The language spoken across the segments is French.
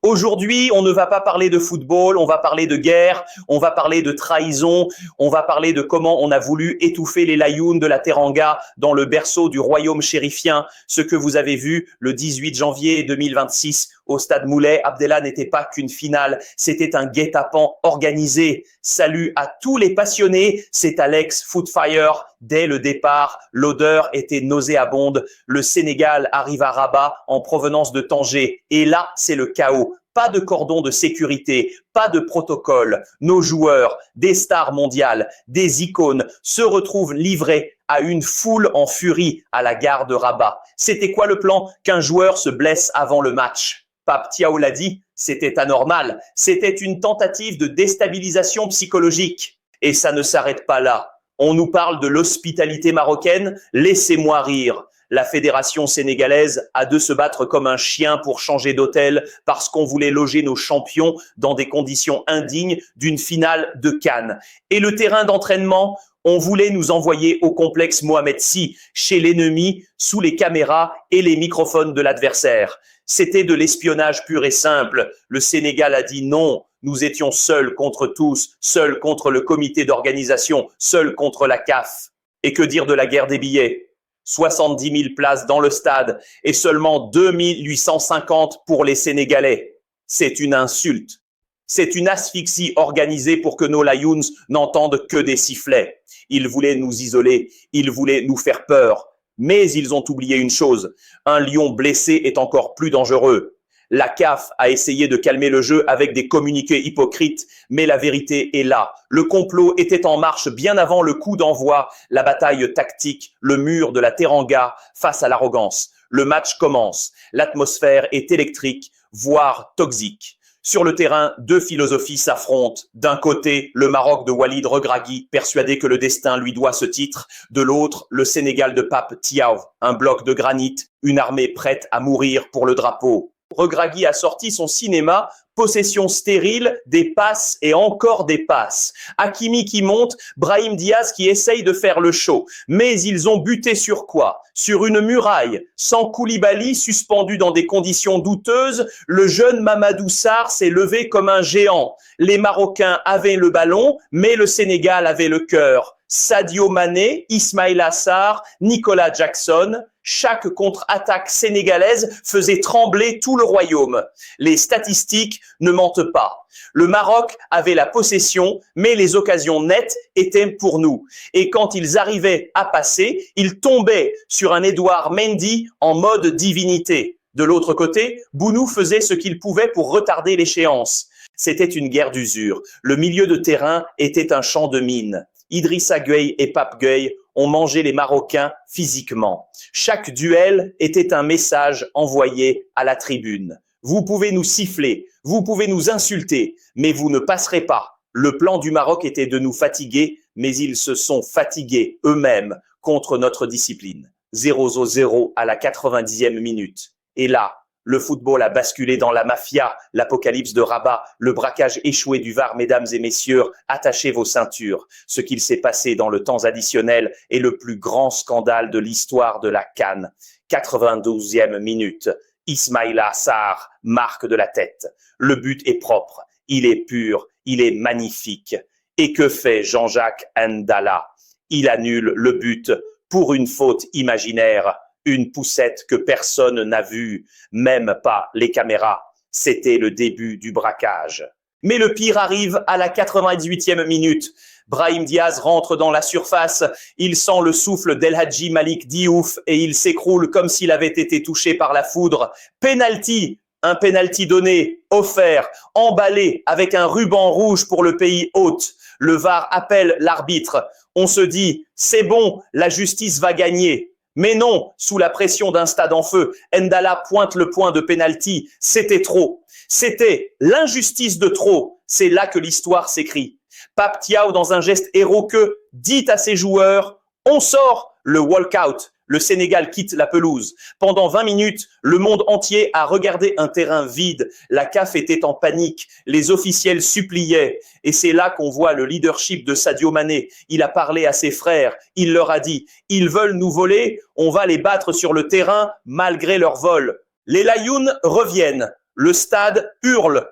Aujourd'hui, on ne va pas parler de football, on va parler de guerre, on va parler de trahison, on va parler de comment on a voulu étouffer les Layounes de la Teranga dans le berceau du royaume chérifien. Ce que vous avez vu le 18 janvier 2026 au stade Moulay Abdellah n'était pas qu'une finale, c'était un guet-apens organisé. Salut à tous les passionnés, c'est Alex Footfire. Dès le départ, l'odeur était nauséabonde. Le Sénégal arrive à Rabat en provenance de Tanger. Et là, c'est le chaos. Pas de cordon de sécurité, pas de protocole. Nos joueurs, des stars mondiales, des icônes, se retrouvent livrés à une foule en furie à la gare de Rabat. C'était quoi le plan? Qu'un joueur se blesse avant le match. Pape Thiaw l'a dit, c'était anormal. C'était une tentative de déstabilisation psychologique. Et ça ne s'arrête pas là. On nous parle de l'hospitalité marocaine, laissez-moi rire. La fédération sénégalaise a de se battre comme un chien pour changer d'hôtel parce qu'on voulait loger nos champions dans des conditions indignes d'une finale de CAN. Et le terrain d'entraînement, on voulait nous envoyer au complexe Mohamed VI, chez l'ennemi, sous les caméras et les microphones de l'adversaire. C'était de l'espionnage pur et simple. Le Sénégal a dit non. Nous étions seuls contre tous, seuls contre le comité d'organisation, seuls contre la CAF. Et que dire de la guerre des billets? 70 000 places dans le stade et seulement 2 850 pour les Sénégalais. C'est une insulte. C'est une asphyxie organisée pour que nos Layouns n'entendent que des sifflets. Ils voulaient nous isoler, ils voulaient nous faire peur. Mais ils ont oublié une chose, un lion blessé est encore plus dangereux. La CAF a essayé de calmer le jeu avec des communiqués hypocrites, mais la vérité est là. Le complot était en marche bien avant le coup d'envoi, la bataille tactique, le mur de la Teranga face à l'arrogance. Le match commence, l'atmosphère est électrique, voire toxique. Sur le terrain, deux philosophies s'affrontent. D'un côté, le Maroc de Walid Regragui, persuadé que le destin lui doit ce titre. De l'autre, le Sénégal de Pape Thiaw, un bloc de granit, une armée prête à mourir pour le drapeau. Regragui a sorti son cinéma, possession stérile, des passes et encore des passes. Hakimi qui monte, Brahim Diaz qui essaye de faire le show. Mais ils ont buté sur quoi? Sur une muraille. Sans Koulibaly, suspendu dans des conditions douteuses, le jeune Mamadou Sarr s'est levé comme un géant. Les Marocains avaient le ballon, mais le Sénégal avait le cœur. Sadio Mané, Ismaïla Sarr, Nicolas Jackson, chaque contre-attaque sénégalaise faisait trembler tout le royaume. Les statistiques ne mentent pas. Le Maroc avait la possession, mais les occasions nettes étaient pour nous. Et quand ils arrivaient à passer, ils tombaient sur un Edouard Mendy en mode divinité. De l'autre côté, Bounou faisait ce qu'il pouvait pour retarder l'échéance. C'était une guerre d'usure. Le milieu de terrain était un champ de mines. Idrissa Gueye et Pape Gueye ont mangé les Marocains physiquement. Chaque duel était un message envoyé à la tribune. Vous pouvez nous siffler, vous pouvez nous insulter, mais vous ne passerez pas. Le plan du Maroc était de nous fatiguer, mais ils se sont fatigués eux-mêmes contre notre discipline. 0-0 à la 90e minute. Et là, le football a basculé dans la mafia, l'apocalypse de Rabat, le braquage échoué du VAR, mesdames et messieurs, attachez vos ceintures. Ce qu'il s'est passé dans le temps additionnel est le plus grand scandale de l'histoire de la CAN. 92e minute, Ismaïla Sarr marque de la tête. Le but est propre, il est pur, il est magnifique. Et que fait Jean-Jacques Ndala? Il annule le but pour une faute imaginaire. Une poussette que personne n'a vue, même pas les caméras. C'était le début du braquage. Mais le pire arrive à la 98e minute. Brahim Diaz rentre dans la surface, il sent le souffle d'El Hadji Malik Diouf et il s'écroule comme s'il avait été touché par la foudre. Penalty, un penalty donné, offert, emballé avec un ruban rouge pour le pays hôte. Le VAR appelle l'arbitre. On se dit, c'est bon, la justice va gagner. Mais non, sous la pression d'un stade en feu, Ndala pointe le point de pénalty. C'était trop. C'était l'injustice de trop. C'est là que l'histoire s'écrit. Pape Thiaw, dans un geste héroïque, dit à ses joueurs « On sort !» Le walk-out. Le Sénégal quitte la pelouse. Pendant 20 minutes, le monde entier a regardé un terrain vide. La CAF était en panique. Les officiels suppliaient. Et c'est là qu'on voit le leadership de Sadio Mané. Il a parlé à ses frères. Il leur a dit « Ils veulent nous voler, on va les battre sur le terrain malgré leur vol. » Les Layounes reviennent. Le stade hurle.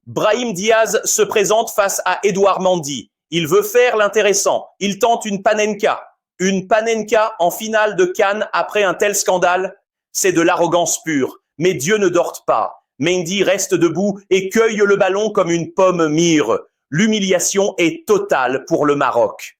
Brahim Diaz se présente face à Edouard Mendy. Il veut faire l'intéressant. Il tente une panenka. Une panenka en finale de CAN après un tel scandale, c'est de l'arrogance pure. Mais Dieu ne dort pas. Mendy reste debout et cueille le ballon comme une pomme mûre. L'humiliation est totale pour le Maroc.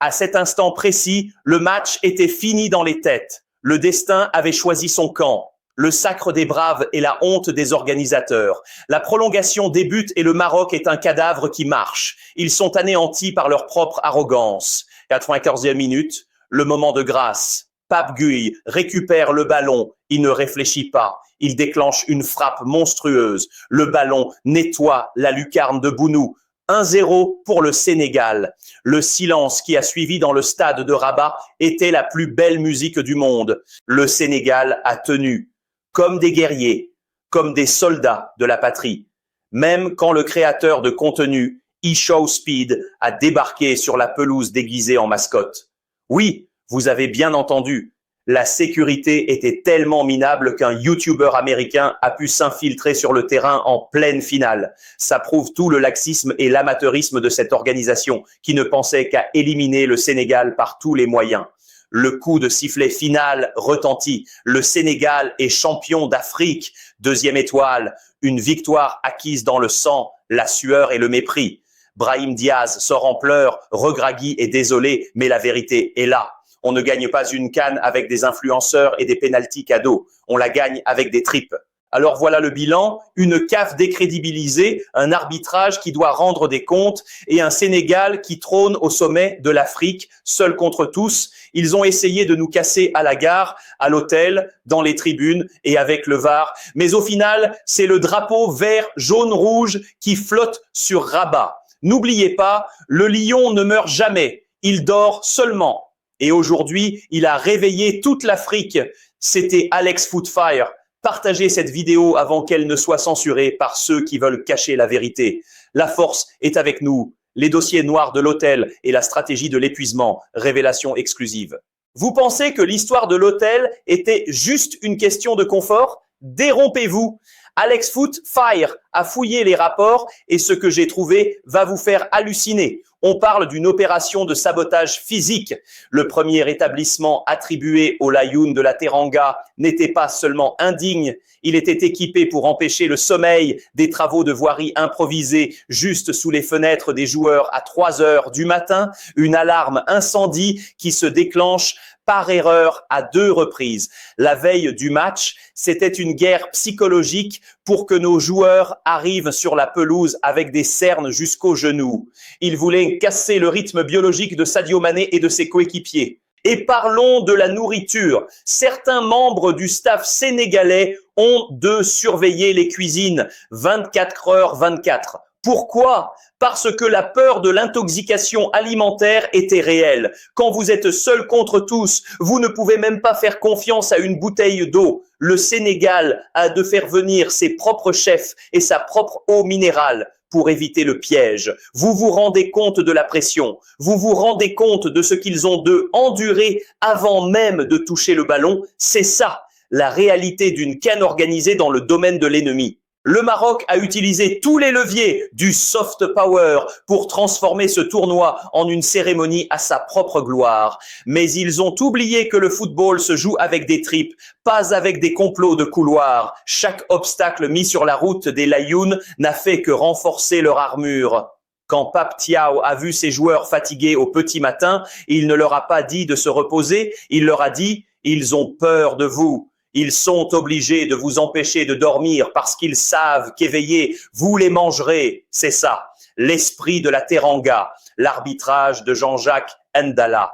À cet instant précis, le match était fini dans les têtes. Le destin avait choisi son camp. Le sacre des braves et la honte des organisateurs. La prolongation débute et le Maroc est un cadavre qui marche. Ils sont anéantis par leur propre arrogance. 94e minute, le moment de grâce. Pape Gueye récupère le ballon. Il ne réfléchit pas. Il déclenche une frappe monstrueuse. Le ballon nettoie la lucarne de Bounou. 1-0 pour le Sénégal. Le silence qui a suivi dans le stade de Rabat était la plus belle musique du monde. Le Sénégal a tenu, comme des guerriers, comme des soldats de la patrie. Même quand le créateur de contenu, eShow Speed, a débarqué sur la pelouse déguisé en mascotte. Oui, vous avez bien entendu. La sécurité était tellement minable qu'un YouTuber américain a pu s'infiltrer sur le terrain en pleine finale. Ça prouve tout le laxisme et l'amateurisme de cette organisation qui ne pensait qu'à éliminer le Sénégal par tous les moyens. Le coup de sifflet final retentit. Le Sénégal est champion d'Afrique. 2e étoile. Une victoire acquise dans le sang, la sueur et le mépris. Brahim Diaz sort en pleurs, regragui et désolé, mais la vérité est là. On ne gagne pas une CAN avec des influenceurs et des pénaltys cadeaux. On la gagne avec des tripes. Alors voilà le bilan, une CAF décrédibilisée, un arbitrage qui doit rendre des comptes et un Sénégal qui trône au sommet de l'Afrique, seul contre tous. Ils ont essayé de nous casser à la gare, à l'hôtel, dans les tribunes et avec le VAR. Mais au final, c'est le drapeau vert, jaune, rouge qui flotte sur Rabat. N'oubliez pas, le lion ne meurt jamais, il dort seulement. Et aujourd'hui, il a réveillé toute l'Afrique. C'était Alex Footfire. Partagez cette vidéo avant qu'elle ne soit censurée par ceux qui veulent cacher la vérité. La force est avec nous. Les dossiers noirs de l'hôtel et la stratégie de l'épuisement. Révélation exclusive. Vous pensez que l'histoire de l'hôtel était juste une question de confort? Dérompez-vous. Alex Footfire a fouillé les rapports et ce que j'ai trouvé va vous faire halluciner. On parle d'une opération de sabotage physique. Le premier établissement attribué au Layoun de la Teranga n'était pas seulement indigne, il était équipé pour empêcher le sommeil, des travaux de voirie improvisés juste sous les fenêtres des joueurs à 3 heures du matin, une alarme incendie qui se déclenche par erreur à 2 reprises. La veille du match, c'était une guerre psychologique pour que nos joueurs arrivent sur la pelouse avec des cernes jusqu'aux genoux. Ils voulaient casser le rythme biologique de Sadio Mané et de ses coéquipiers. Et parlons de la nourriture. Certains membres du staff sénégalais ont de surveiller les cuisines 24h/24. Pourquoi? Parce que la peur de l'intoxication alimentaire était réelle. Quand vous êtes seul contre tous, vous ne pouvez même pas faire confiance à une bouteille d'eau. Le Sénégal a de faire venir ses propres chefs et sa propre eau minérale pour éviter le piège. Vous vous rendez compte de la pression. Vous vous rendez compte de ce qu'ils ont de enduré avant même de toucher le ballon. C'est ça, la réalité d'une CAN organisée dans le domaine de l'ennemi. Le Maroc a utilisé tous les leviers du soft power pour transformer ce tournoi en une cérémonie à sa propre gloire. Mais ils ont oublié que le football se joue avec des tripes, pas avec des complots de couloir. Chaque obstacle mis sur la route des Layounes n'a fait que renforcer leur armure. Quand Pape Thiaw a vu ses joueurs fatigués au petit matin, il ne leur a pas dit de se reposer, il leur a dit « ils ont peur de vous ». Ils sont obligés de vous empêcher de dormir parce qu'ils savent qu'éveillés, vous les mangerez. C'est ça, l'esprit de la Teranga, l'arbitrage de Jean-Jacques Ndala.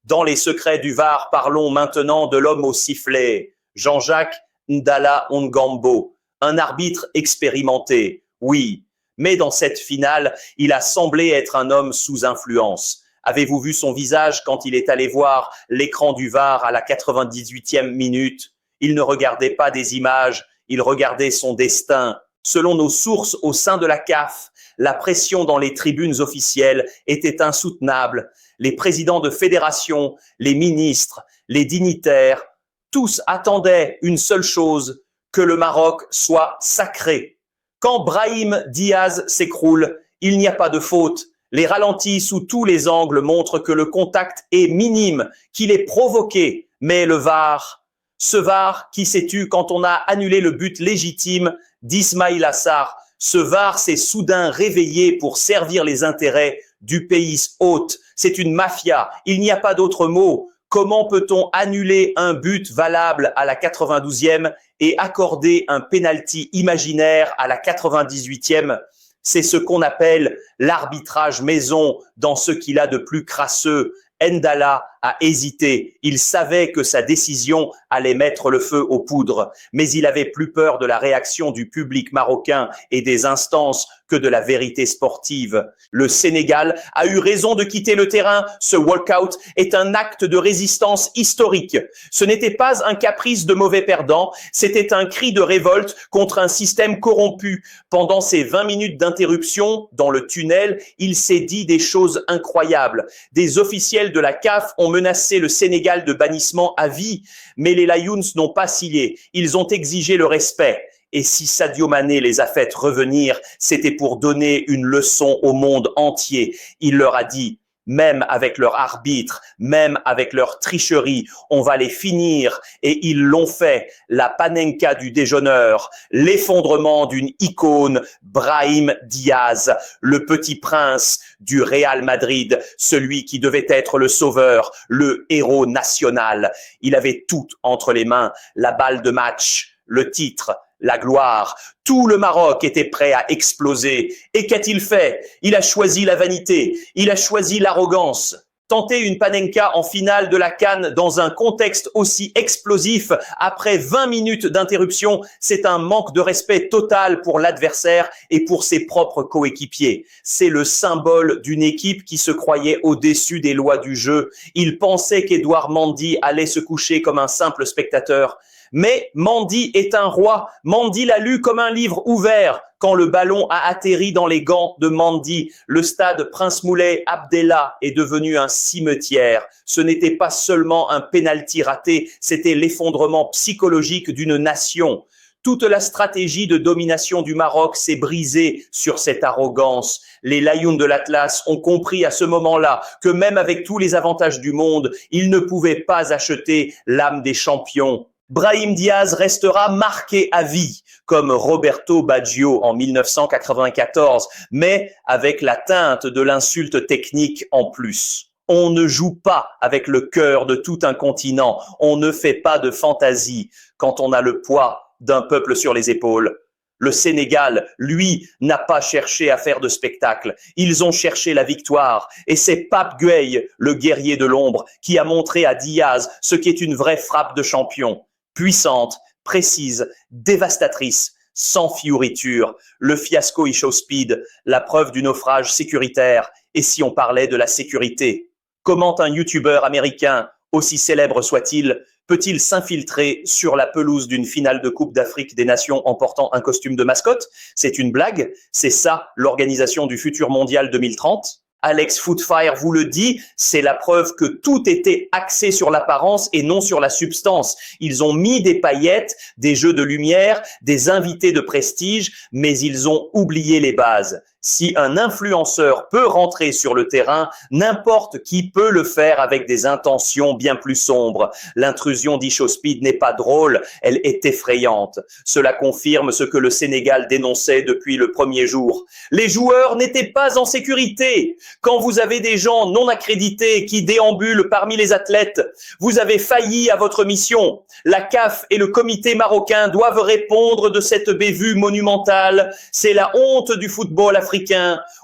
Dans les secrets du VAR, parlons maintenant de l'homme au sifflet, Jean-Jacques Ndala Ongambo, un arbitre expérimenté, oui. Mais dans cette finale, il a semblé être un homme sous influence. Avez-vous vu son visage quand il est allé voir l'écran du VAR à la 98e minute? Il ne regardait pas des images, il regardait son destin. Selon nos sources au sein de la CAF, la pression dans les tribunes officielles était insoutenable. Les présidents de fédération, les ministres, les dignitaires, tous attendaient une seule chose, que le Maroc soit sacré. Quand Brahim Diaz s'écroule, il n'y a pas de faute. Les ralentis sous tous les angles montrent que le contact est minime, qu'il est provoqué. Mais le VAR, ce VAR qui s'est tu quand on a annulé le but légitime d'Ismaïl Assar, ce VAR s'est soudain réveillé pour servir les intérêts du pays hôte. C'est une mafia, il n'y a pas d'autre mot. Comment peut-on annuler un but valable à la 92e et accorder un penalty imaginaire à la 98e? C'est ce qu'on appelle l'arbitrage maison dans ce qu'il a de plus crasseux. Ndala a hésité. Il savait que sa décision allait mettre le feu aux poudres, mais il avait plus peur de la réaction du public marocain et des instances que de la vérité sportive. Le Sénégal a eu raison de quitter le terrain. Ce walkout est un acte de résistance historique. Ce n'était pas un caprice de mauvais perdants, c'était un cri de révolte contre un système corrompu. Pendant ces 20 minutes d'interruption dans le tunnel, il s'est dit des choses incroyables. Des officiels de la CAF ont menacé le Sénégal de bannissement à vie, mais les Lions n'ont pas scié. Ils ont exigé le respect. Et si Sadio Mané les a fait revenir, c'était pour donner une leçon au monde entier. Il leur a dit, même avec leur arbitre, même avec leur tricherie, on va les finir. Et ils l'ont fait. La panenka du déjeuneur, l'effondrement d'une icône, Brahim Diaz, le petit prince du Real Madrid, celui qui devait être le sauveur, le héros national. Il avait tout entre les mains, la balle de match, le titre, la gloire. Tout le Maroc était prêt à exploser. Et qu'a-t-il fait? Il a choisi la vanité, il a choisi l'arrogance. Tenter une panenka en finale de la CAN dans un contexte aussi explosif après 20 minutes d'interruption, c'est un manque de respect total pour l'adversaire et pour ses propres coéquipiers. C'est le symbole d'une équipe qui se croyait au-dessus des lois du jeu. Il pensait qu'Edouard Mendy allait se coucher comme un simple spectateur. Mais Mendy est un roi. Mendy l'a lu comme un livre ouvert. Quand le ballon a atterri dans les gants de Mendy, le stade Prince Moulay Abdellah est devenu un cimetière. Ce n'était pas seulement un penalty raté, c'était l'effondrement psychologique d'une nation. Toute la stratégie de domination du Maroc s'est brisée sur cette arrogance. Les Lions de l'Atlas ont compris à ce moment-là que même avec tous les avantages du monde, ils ne pouvaient pas acheter l'âme des champions. Brahim Diaz restera marqué à vie, comme Roberto Baggio en 1994, mais avec la teinte de l'insulte technique en plus. On ne joue pas avec le cœur de tout un continent, on ne fait pas de fantaisie quand on a le poids d'un peuple sur les épaules. Le Sénégal, lui, n'a pas cherché à faire de spectacle. Ils ont cherché la victoire. Et c'est Pape Gueye, le guerrier de l'ombre, qui a montré à Diaz ce qu'est une vraie frappe de champion. Puissante, précise, dévastatrice, sans fioriture. Le fiasco Ishow Speed, la preuve du naufrage sécuritaire. Et si on parlait de la sécurité? Comment un youtubeur américain, aussi célèbre soit-il, peut-il s'infiltrer sur la pelouse d'une finale de Coupe d'Afrique des Nations en portant un costume de mascotte? C'est une blague? C'est ça l'organisation du futur mondial 2030? Alex Footfire vous le dit, c'est la preuve que tout était axé sur l'apparence et non sur la substance. Ils ont mis des paillettes, des jeux de lumière, des invités de prestige, mais ils ont oublié les bases. Si un influenceur peut rentrer sur le terrain, n'importe qui peut le faire avec des intentions bien plus sombres. L'intrusion d'Ishow Speed n'est pas drôle, elle est effrayante. Cela confirme ce que le Sénégal dénonçait depuis le premier jour. Les joueurs n'étaient pas en sécurité. Quand vous avez des gens non accrédités qui déambulent parmi les athlètes, vous avez failli à votre mission. La CAF et le comité marocain doivent répondre de cette bévue monumentale. C'est la honte du football africain.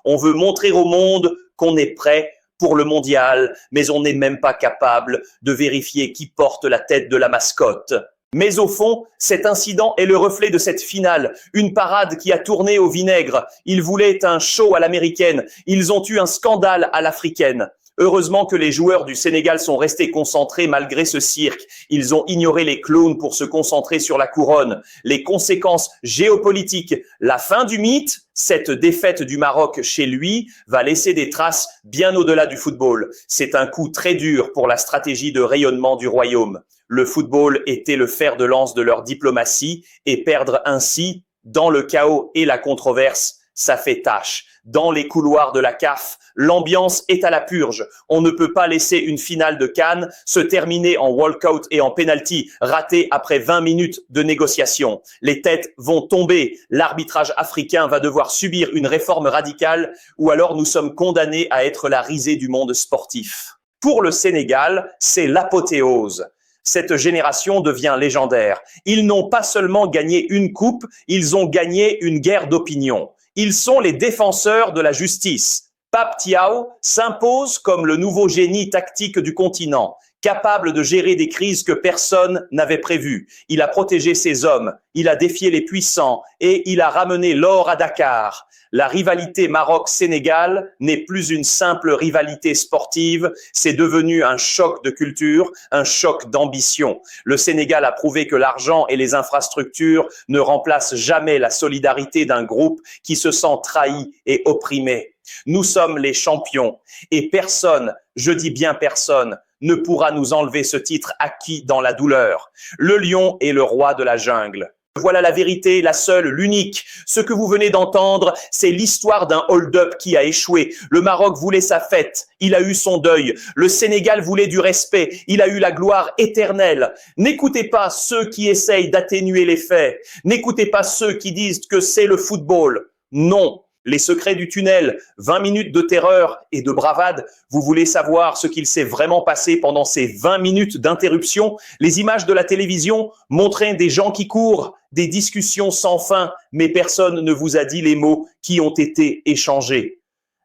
On veut montrer au monde qu'on est prêt pour le mondial, mais on n'est même pas capable de vérifier qui porte la tête de la mascotte. Mais au fond, cet incident est le reflet de cette finale, une parade qui a tourné au vinaigre. Ils voulaient un show à l'américaine, ils ont eu un scandale à l'africaine. Heureusement que les joueurs du Sénégal sont restés concentrés malgré ce cirque. Ils ont ignoré les clowns pour se concentrer sur la couronne. Les conséquences géopolitiques, la fin du mythe, cette défaite du Maroc chez lui va laisser des traces bien au-delà du football. C'est un coup très dur pour la stratégie de rayonnement du royaume. Le football était le fer de lance de leur diplomatie et perdre ainsi, dans le chaos et la controverse, ça fait tâche. Dans les couloirs de la CAF, l'ambiance est à la purge. On ne peut pas laisser une finale de CAN se terminer en walkout et en penalty raté après 20 minutes de négociation. Les têtes vont tomber. L'arbitrage africain va devoir subir une réforme radicale ou alors nous sommes condamnés à être la risée du monde sportif. Pour le Sénégal, c'est l'apothéose. Cette génération devient légendaire. Ils n'ont pas seulement gagné une coupe, ils ont gagné une guerre d'opinion. Ils sont les défenseurs de la justice. Pape Thiaw s'impose comme le nouveau génie tactique du continent, capable de gérer des crises que personne n'avait prévues. Il a protégé ses hommes, il a défié les puissants et il a ramené l'or à Dakar. La rivalité Maroc-Sénégal n'est plus une simple rivalité sportive, c'est devenu un choc de culture, un choc d'ambition. Le Sénégal a prouvé que l'argent et les infrastructures ne remplacent jamais la solidarité d'un groupe qui se sent trahi et opprimé. Nous sommes les champions et personne, je dis bien personne, ne pourra nous enlever ce titre acquis dans la douleur. Le lion est le roi de la jungle. Voilà la vérité, la seule, l'unique. Ce que vous venez d'entendre, c'est l'histoire d'un hold-up qui a échoué. Le Maroc voulait sa fête, il a eu son deuil. Le Sénégal voulait du respect, il a eu la gloire éternelle. N'écoutez pas ceux qui essayent d'atténuer les faits. N'écoutez pas ceux qui disent que c'est le football. Non. Les secrets du tunnel, 20 minutes de terreur et de bravade. Vous voulez savoir ce qu'il s'est vraiment passé pendant ces 20 minutes d'interruption? Les images de la télévision montraient des gens qui courent, des discussions sans fin, mais personne ne vous a dit les mots qui ont été échangés.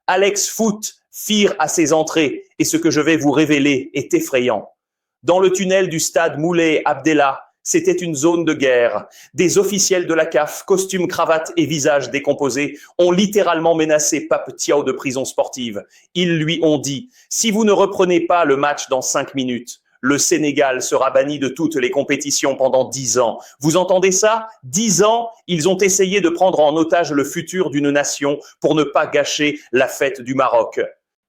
Alex Foot fire à ses entrées et ce que je vais vous révéler est effrayant. Dans le tunnel du stade Moulay Abdellah, c'était une zone de guerre. Des officiels de la CAF, costumes, cravates et visages décomposés, ont littéralement menacé Pape Thiaw de prison sportive. Ils lui ont dit « Si vous ne reprenez pas le match dans 5 minutes, le Sénégal sera banni de toutes les compétitions pendant 10 ans. » Vous entendez ça? 10 ans, ils ont essayé de prendre en otage le futur d'une nation pour ne pas gâcher la fête du Maroc.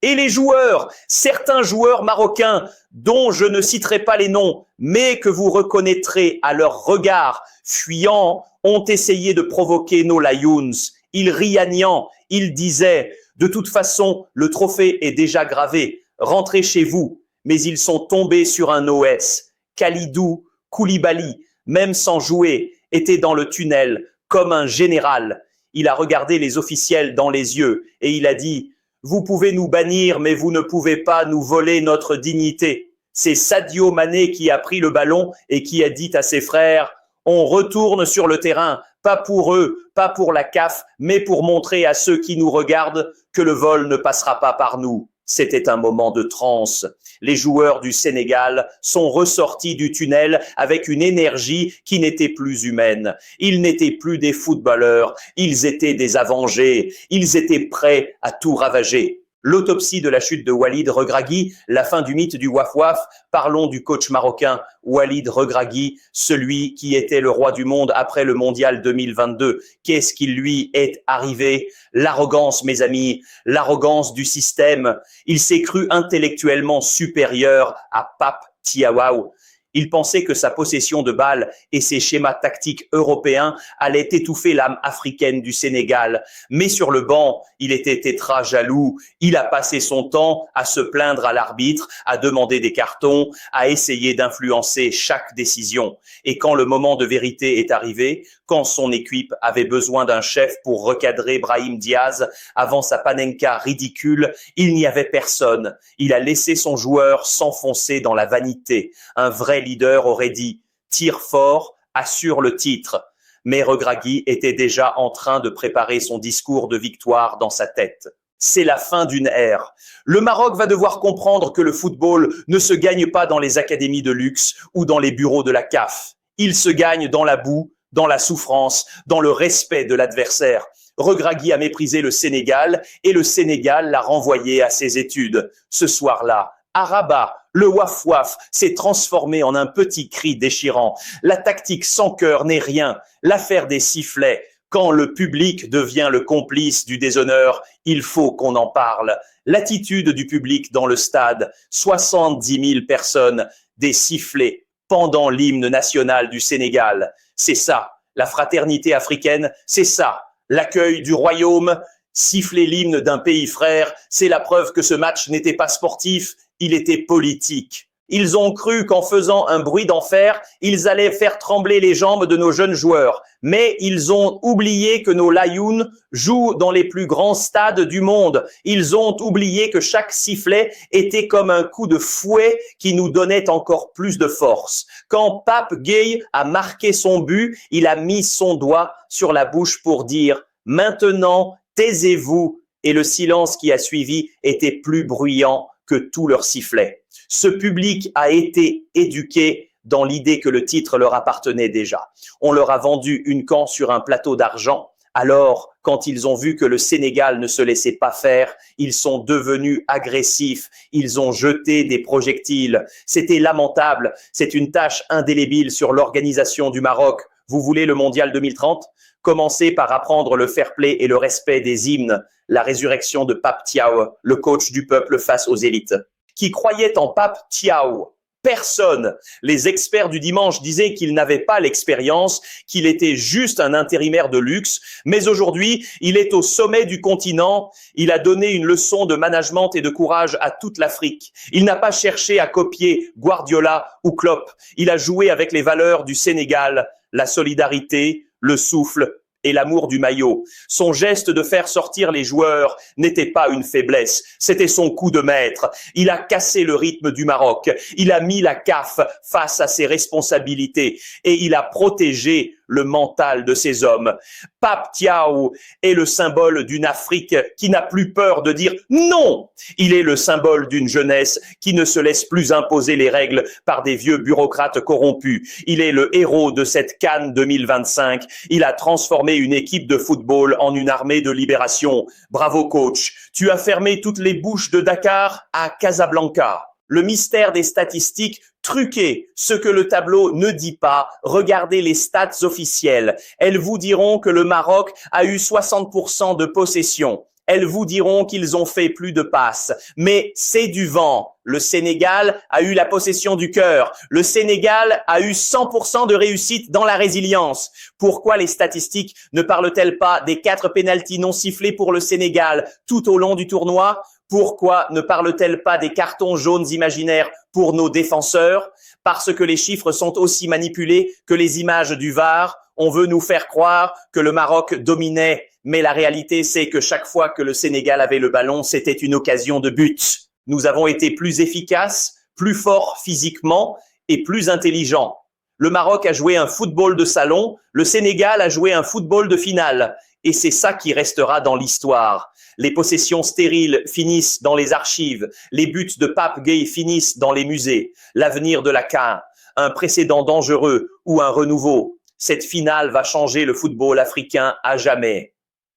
Et les joueurs, certains joueurs marocains dont je ne citerai pas les noms, mais que vous reconnaîtrez à leur regard fuyant, ont essayé de provoquer nos Lions. Ils riagnant, ils disaient « De toute façon, le trophée est déjà gravé, rentrez chez vous ». Mais ils sont tombés sur un OS. Kalidou Koulibaly, même sans jouer, était dans le tunnel comme un général. Il a regardé les officiels dans les yeux et il a dit « Vous pouvez nous bannir, mais vous ne pouvez pas nous voler notre dignité. » C'est Sadio Mané qui a pris le ballon et qui a dit à ses frères « On retourne sur le terrain, pas pour eux, pas pour la CAF, mais pour montrer à ceux qui nous regardent que le vol ne passera pas par nous. » C'était un moment de transe. Les joueurs du Sénégal sont ressortis du tunnel avec une énergie qui n'était plus humaine. Ils n'étaient plus des footballeurs, ils étaient des avengés. Ils étaient prêts à tout ravager. L'autopsie de la chute de Walid Regragui, la fin du mythe du Waf-Waf. Parlons du coach marocain Walid Regragui, celui qui était le roi du monde après le mondial 2022. Qu'est-ce qui lui est arrivé? L'arrogance, mes amis, l'arrogance du système. Il s'est cru intellectuellement supérieur à Pape Thiaw. Il pensait que sa possession de balles et ses schémas tactiques européens allaient étouffer l'âme africaine du Sénégal. Mais sur le banc, il était tétra jaloux. Il a passé son temps à se plaindre à l'arbitre, à demander des cartons, à essayer d'influencer chaque décision. Et quand le moment de vérité est arrivé, quand son équipe avait besoin d'un chef pour recadrer Brahim Diaz avant sa panenka ridicule, il n'y avait personne. Il a laissé son joueur s'enfoncer dans la vanité. Un vrai leader aurait dit « tire fort, assure le titre ». Mais Regragui était déjà en train de préparer son discours de victoire dans sa tête. C'est la fin d'une ère. Le Maroc va devoir comprendre que le football ne se gagne pas dans les académies de luxe ou dans les bureaux de la CAF. Il se gagne dans la boue, dans la souffrance, dans le respect de l'adversaire. Regragui a méprisé le Sénégal et le Sénégal l'a renvoyé à ses études. Ce soir-là, à Rabat, le waf-waf s'est transformé en un petit cri déchirant. La tactique sans cœur n'est rien. L'affaire des sifflets. Quand le public devient le complice du déshonneur, il faut qu'on en parle. L'attitude du public dans le stade, 70 000 personnes, des sifflets pendant l'hymne national du Sénégal. C'est ça, la fraternité africaine, c'est ça. L'accueil du royaume, siffler l'hymne d'un pays frère, c'est la preuve que ce match n'était pas sportif, il était politique. Ils ont cru qu'en faisant un bruit d'enfer, ils allaient faire trembler les jambes de nos jeunes joueurs. Mais ils ont oublié que nos Lions jouent dans les plus grands stades du monde. Ils ont oublié que chaque sifflet était comme un coup de fouet qui nous donnait encore plus de force. Quand Pape Gueye a marqué son but, il a mis son doigt sur la bouche pour dire « Maintenant, taisez-vous » et le silence qui a suivi était plus bruyant que tous leurs sifflets. Ce public a été éduqué dans l'idée que le titre leur appartenait déjà. On leur a vendu une camp sur un plateau d'argent. Alors, quand ils ont vu que le Sénégal ne se laissait pas faire, ils sont devenus agressifs. Ils ont jeté des projectiles. C'était lamentable. C'est une tache indélébile sur l'organisation du Maroc. Vous voulez le Mondial 2030? Commencez par apprendre le fair play et le respect des hymnes. La résurrection de Pape Thiaw, le coach du peuple face aux élites. Qui croyait en Pape Thiaw? Personne. Les experts du dimanche disaient qu'il n'avait pas l'expérience, qu'il était juste un intérimaire de luxe. Mais aujourd'hui, il est au sommet du continent. Il a donné une leçon de management et de courage à toute l'Afrique. Il n'a pas cherché à copier Guardiola ou Klopp. Il a joué avec les valeurs du Sénégal, la solidarité, le souffle et l'amour du maillot. Son geste de faire sortir les joueurs n'était pas une faiblesse, c'était son coup de maître. Il a cassé le rythme du Maroc, il a mis la CAF face à ses responsabilités et il a protégé le mental de ces hommes. Pape Thiaw est le symbole d'une Afrique qui n'a plus peur de dire non. Il est le symbole d'une jeunesse qui ne se laisse plus imposer les règles par des vieux bureaucrates corrompus. Il est le héros de cette CAN 2025. Il a transformé une équipe de football en une armée de libération. Bravo coach. Tu as fermé toutes les bouches de Dakar à Casablanca. Le mystère des statistiques truquées, ce que le tableau ne dit pas, regardez les stats officielles. Elles vous diront que le Maroc a eu 60% de possession. Elles vous diront qu'ils ont fait plus de passes. Mais c'est du vent. Le Sénégal a eu la possession du cœur. Le Sénégal a eu 100% de réussite dans la résilience. Pourquoi les statistiques ne parlent-elles pas des 4 pénaltys non sifflés pour le Sénégal tout au long du tournoi? Pourquoi ne parle-t-elle pas des cartons jaunes imaginaires pour nos défenseurs? Parce que les chiffres sont aussi manipulés que les images du VAR. On veut nous faire croire que le Maroc dominait, mais la réalité c'est que chaque fois que le Sénégal avait le ballon, c'était une occasion de but. Nous avons été plus efficaces, plus forts physiquement et plus intelligents. Le Maroc a joué un football de salon, le Sénégal a joué un football de finale. Et c'est ça qui restera dans l'histoire. Les possessions stériles finissent dans les archives. Les buts de Pape Gueye finissent dans les musées. L'avenir de la CAN, un précédent dangereux ou un renouveau. Cette finale va changer le football africain à jamais.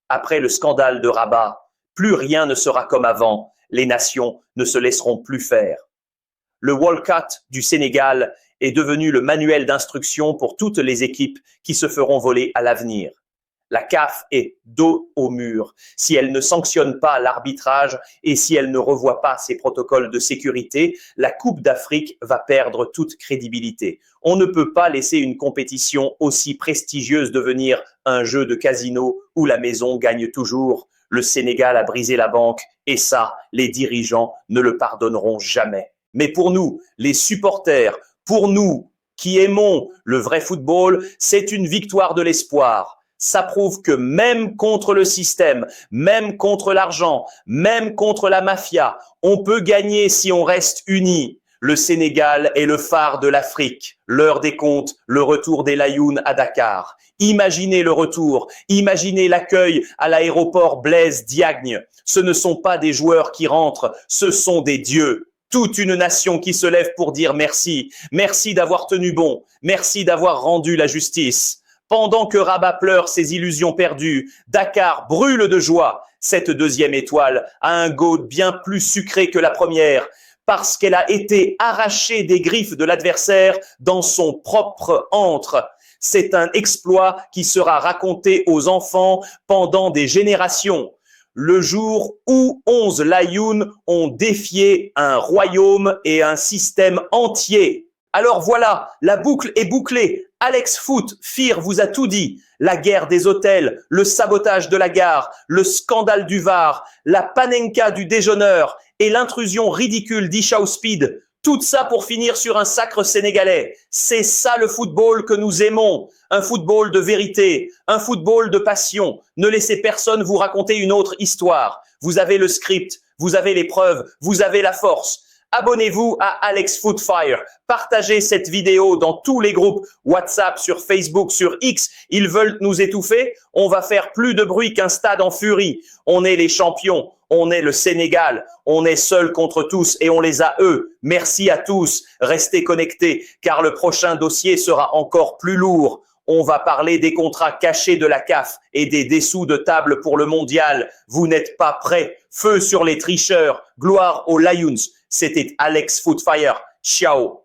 Après le scandale de Rabat, plus rien ne sera comme avant. Les nations ne se laisseront plus faire. Le Walcott du Sénégal est devenu le manuel d'instruction pour toutes les équipes qui se feront voler à l'avenir. La CAF est dos au mur. Si elle ne sanctionne pas l'arbitrage et si elle ne revoit pas ses protocoles de sécurité, la Coupe d'Afrique va perdre toute crédibilité. On ne peut pas laisser une compétition aussi prestigieuse devenir un jeu de casino où la maison gagne toujours. Le Sénégal a brisé la banque et ça, les dirigeants ne le pardonneront jamais. Mais pour nous, les supporters, pour nous qui aimons le vrai football, c'est une victoire de l'espoir. Ça prouve que même contre le système, même contre l'argent, même contre la mafia, on peut gagner si on reste unis. Le Sénégal est le phare de l'Afrique. L'heure des comptes, le retour des Lions à Dakar. Imaginez le retour, imaginez l'accueil à l'aéroport Blaise Diagne. Ce ne sont pas des joueurs qui rentrent, ce sont des dieux. Toute une nation qui se lève pour dire merci. Merci d'avoir tenu bon, merci d'avoir rendu la justice. Pendant que Rabat pleure ses illusions perdues, Dakar brûle de joie. Cette deuxième étoile a un goût bien plus sucré que la première, parce qu'elle a été arrachée des griffes de l'adversaire dans son propre antre. C'est un exploit qui sera raconté aux enfants pendant des générations. Le jour où 11 Layoun ont défié un royaume et un système entier. Alors voilà, la boucle est bouclée. Alex Foot, FIR vous a tout dit. La guerre des hôtels, le sabotage de la gare, le scandale du VAR, la panenka du déjeuneur et l'intrusion ridicule d'Ishaou Speed. Tout ça pour finir sur un sacre sénégalais. C'est ça le football que nous aimons. Un football de vérité, un football de passion. Ne laissez personne vous raconter une autre histoire. Vous avez le script, vous avez les preuves, vous avez la force. Abonnez-vous à Alex Footfire. Partagez cette vidéo dans tous les groupes WhatsApp, sur Facebook, sur X. Ils veulent nous étouffer. On va faire plus de bruit qu'un stade en furie. On est les champions. On est le Sénégal. On est seul contre tous et on les a eux. Merci à tous. Restez connectés car le prochain dossier sera encore plus lourd. On va parler des contrats cachés de la CAF et des dessous de table pour le mondial. Vous n'êtes pas prêts. Feu sur les tricheurs. Gloire aux Lions. C'était Alex Footfire. Ciao.